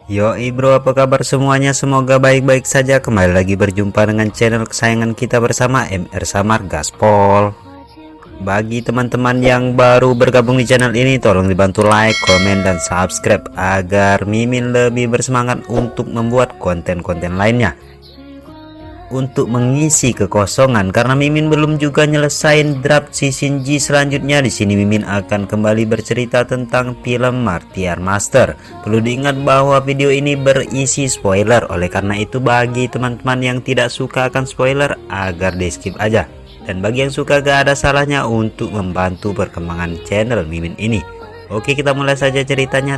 Yoi bro, apa kabar semuanya? Semoga baik-baik saja. Kembali lagi berjumpa dengan channel kesayangan kita bersama MR Samar Gaspol. Bagi teman-teman yang baru bergabung di channel ini, tolong dibantu like, komen, dan subscribe agar Mimin lebih bersemangat untuk membuat konten-konten lainnya. Untuk mengisi kekosongan karena Mimin belum juga nyelesain draft season G selanjutnya, di sini Mimin akan kembali bercerita tentang film Martial Master. Perlu diingat bahwa video ini berisi spoiler, oleh karena itu bagi teman-teman yang tidak suka akan spoiler agar di skip aja. Dan bagi yang suka gak ada salahnya untuk membantu perkembangan channel Mimin ini. Oke, kita mulai saja ceritanya.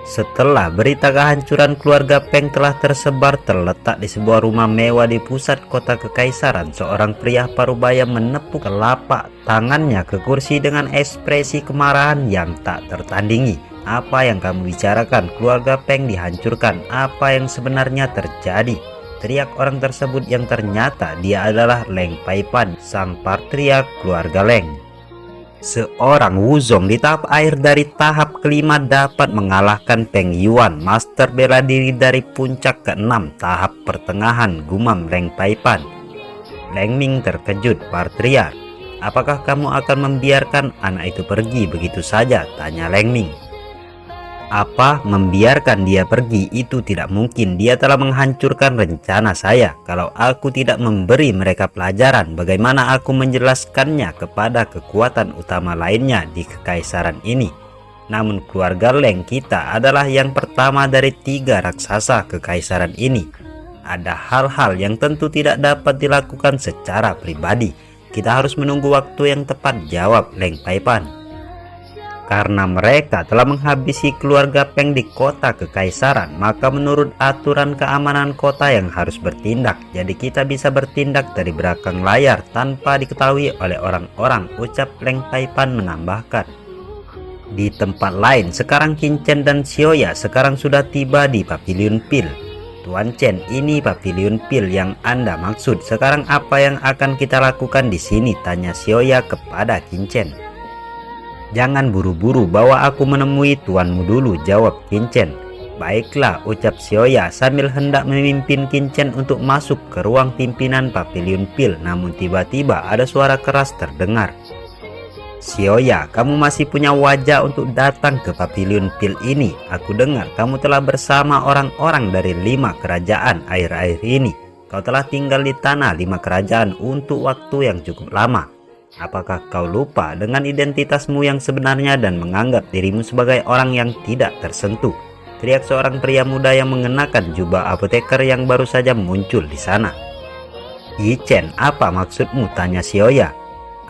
Setelah berita kehancuran keluarga Peng telah tersebar terletak di sebuah rumah mewah di pusat kota kekaisaran, seorang pria parubaya menepuk telapak tangannya ke kursi dengan ekspresi kemarahan yang tak tertandingi. Apa yang kamu bicarakan? Keluarga Peng dihancurkan. Apa yang sebenarnya terjadi? Teriak orang tersebut yang ternyata dia adalah Leng Paipan, sang partria keluarga Leng. Seorang Wuzong di tahap akhir dari tahap kelima dapat mengalahkan Peng Yuan, master bela diri dari puncak ke-6 tahap pertengahan, gumam Leng Paipan. Leng Ming terkejut. Partria, apakah kamu akan membiarkan anak itu pergi begitu saja? Tanya Leng Ming. Apa membiarkan dia pergi? Itu tidak mungkin. Dia telah menghancurkan rencana saya. Kalau aku tidak memberi mereka pelajaran, bagaimana aku menjelaskannya kepada kekuatan utama lainnya di kekaisaran ini? Namun keluarga Leng kita adalah yang pertama dari 3 raksasa kekaisaran ini. Ada hal-hal yang tentu tidak dapat dilakukan secara pribadi. Kita harus menunggu waktu yang tepat, jawab Leng Paipan. Karena mereka telah menghabisi keluarga Peng di kota kekaisaran, maka menurut aturan keamanan kota yang harus bertindak. Jadi kita bisa bertindak dari belakang layar tanpa diketahui oleh orang-orang, ucap Leng Paipan menambahkan. Di tempat lain, sekarang Qin Chen dan Xiaoya sekarang sudah tiba di Pavilion Pil. Tuan Chen, ini Pavilion Pil yang Anda maksud. Sekarang apa yang akan kita lakukan di sini? Tanya Xiaoya kepada Qin Chen. Jangan buru-buru, bawa aku menemui tuanmu dulu, jawab Qin Chen. Baiklah, ucap Xiaoya sambil hendak memimpin Qin Chen untuk masuk ke ruang pimpinan Pavilion Pil. Namun tiba-tiba ada suara keras terdengar. Xiaoya, kamu masih punya wajah untuk datang ke Pavilion Pil ini? Aku dengar kamu telah bersama orang-orang dari 5 kerajaan akhir-akhir ini. Kau telah tinggal di tanah 5 kerajaan untuk waktu yang cukup lama. Apakah kau lupa dengan identitasmu yang sebenarnya dan menganggap dirimu sebagai orang yang tidak tersentuh? Teriak seorang pria muda yang mengenakan jubah apoteker yang baru saja muncul di sana. Yi Chen, apa maksudmu? Tanya Xiaoya.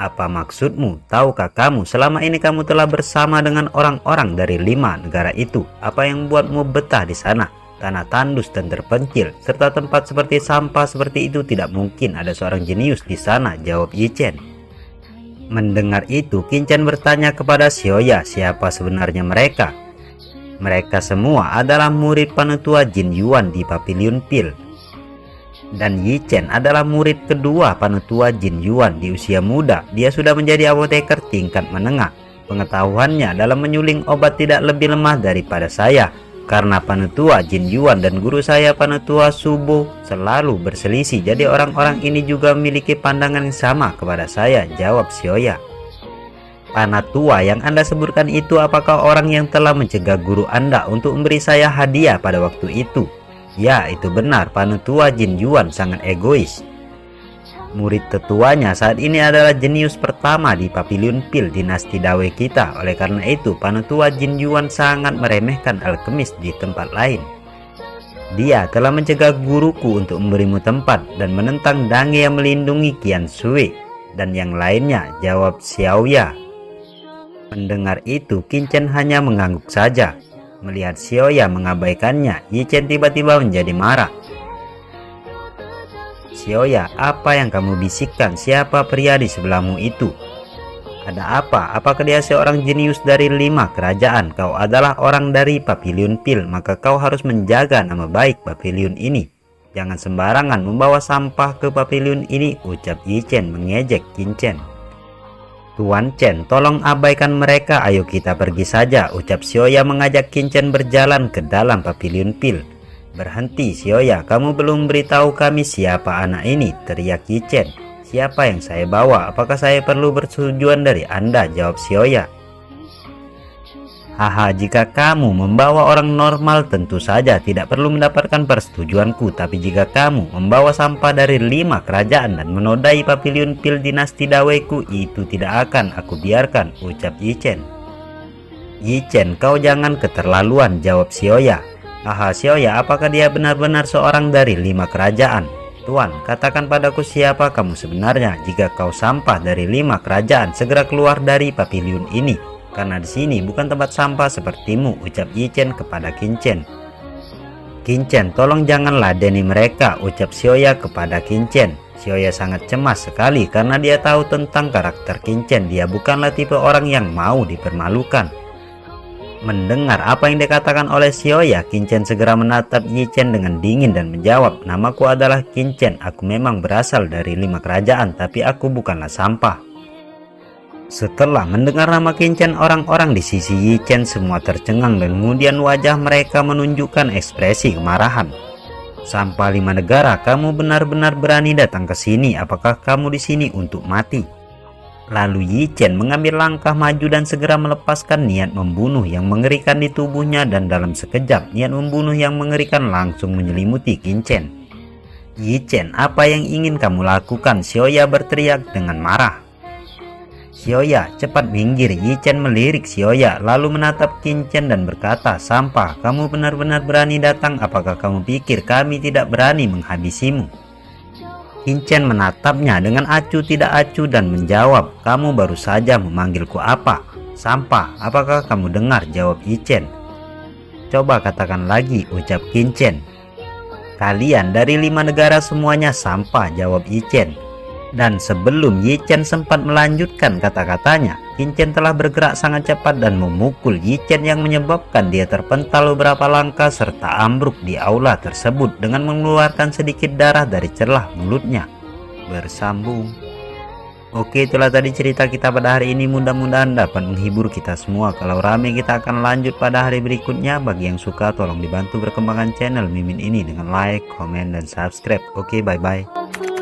Apa maksudmu? Tahukah kamu selama ini kamu telah bersama dengan orang-orang dari 5 negara itu? Apa yang membuatmu betah di sana? Tanah tandus dan terpencil, serta tempat seperti sampah seperti itu, tidak mungkin ada seorang jenius di sana, jawab Yi Chen. Mendengar itu, Qin Chen bertanya kepada Xiaoya, siapa sebenarnya mereka? Mereka semua adalah murid panetua Jin Yuan di Pavilion Pil. Dan Yi Chen adalah murid kedua panetua Jin Yuan di usia muda. Dia sudah menjadi apoteker tingkat menengah. Pengetahuannya dalam menyuling obat tidak lebih lemah daripada saya. Karena panetua Jin Yuan dan guru saya panetua Subo selalu berselisih, jadi orang-orang ini juga memiliki pandangan yang sama kepada saya, jawab Xiaoya. Panetua yang Anda sebutkan itu apakah orang yang telah mencegah guru Anda untuk memberi saya hadiah pada waktu itu? Ya, itu benar. Panetua Jin Yuan sangat egois. Murid tetuanya saat ini adalah jenius pertama di Pavilion Pil dinasti Dawei kita. Oleh karena itu, panetua Jin Yuan sangat meremehkan alkemis di tempat lain. Dia telah mencegah guruku untuk memberimu tempat dan menentang Dange yang melindungi Qian Shui dan yang lainnya, jawab Xiaoya. Mendengar itu, Qin Chen hanya mengangguk saja. Melihat Xiaoya mengabaikannya, Yi Chen tiba-tiba menjadi marah. Xiaoya, apa yang kamu bisikkan? Siapa pria di sebelahmu itu? Ada apa? Apakah dia seorang jenius dari 5 kerajaan? Kau adalah orang dari Pavilion Pil, maka kau harus menjaga nama baik pavilion ini. Jangan sembarangan membawa sampah ke pavilion ini, ucap Yi Chen mengejek Qin Chen. Tuan Chen, tolong abaikan mereka, ayo kita pergi saja, ucap Xiaoya mengajak Qin Chen berjalan ke dalam pavilion pil. Berhenti Xiaoya, kamu belum beritahu kami siapa anak ini, teriak Qin Chen. Siapa yang saya bawa? Apakah saya perlu persetujuan dari Anda? Jawab Xiaoya. Haha, jika kamu membawa orang normal tentu saja tidak perlu mendapatkan persetujuanku. Tapi jika kamu membawa sampah dari 5 kerajaan dan menodai pavilion pil dinasti Daweku, itu tidak akan aku biarkan, ucap Yi Chen. Yi Chen, kau jangan keterlaluan, jawab Xiaoya. Haha, Xiaoya, apakah dia benar-benar seorang dari 5 kerajaan? Tuan, katakan padaku siapa kamu sebenarnya. Jika kau sampah dari 5 kerajaan, segera keluar dari pavilion ini. Karena di sini bukan tempat sampah sepertimu, ucap Yi Chen kepada Qin Chen. Qin Chen, tolong jangan ladeni mereka, ucap Xiaoya kepada Qin Chen. Xiaoya sangat cemas sekali karena dia tahu tentang karakter Qin Chen. Dia bukanlah tipe orang yang mau dipermalukan. Mendengar apa yang dikatakan oleh Xiaoya, Qin Chen segera menatap Yi Chen dengan dingin dan menjawab, namaku adalah Qin Chen. Aku memang berasal dari 5 kerajaan, tapi aku bukanlah sampah. Setelah mendengar nama Qin Chen, orang-orang di sisi Yi Chen semua tercengang dan kemudian wajah mereka menunjukkan ekspresi kemarahan. Sampah 5 negara, kamu benar-benar berani datang ke sini? Apakah kamu di sini untuk mati? Lalu Yi Chen mengambil langkah maju dan segera melepaskan niat membunuh yang mengerikan di tubuhnya, dan dalam sekejap niat membunuh yang mengerikan langsung menyelimuti Qin Chen. Yi Chen, apa yang ingin kamu lakukan? Xiaoya berteriak dengan marah. Xiaoya, cepat minggir. Yi Chen melirik Xiaoya lalu menatap Qin Chen dan berkata, sampah, kamu benar-benar berani datang? Apakah kamu pikir kami tidak berani menghabisimu? Qin Chen menatapnya dengan acuh tidak acuh dan menjawab, kamu baru saja memanggilku apa? Sampah, apakah kamu dengar? Jawab Yi Chen. Coba katakan lagi, ucap Qin Chen. Kalian dari 5 negara semuanya sampah, jawab Yi Chen. Dan sebelum Yi Chen sempat melanjutkan kata-katanya, Qin Chen telah bergerak sangat cepat dan memukul Yi Chen yang menyebabkan dia terpental beberapa langkah serta ambruk di aula tersebut dengan mengeluarkan sedikit darah dari celah mulutnya. Bersambung. Oke, itulah tadi cerita kita pada hari ini. Mudah-mudahan dapat menghibur kita semua. Kalau rame kita akan lanjut pada hari berikutnya. Bagi yang suka tolong dibantu perkembangan channel Mimin ini dengan like, komen, dan subscribe. Oke, bye-bye.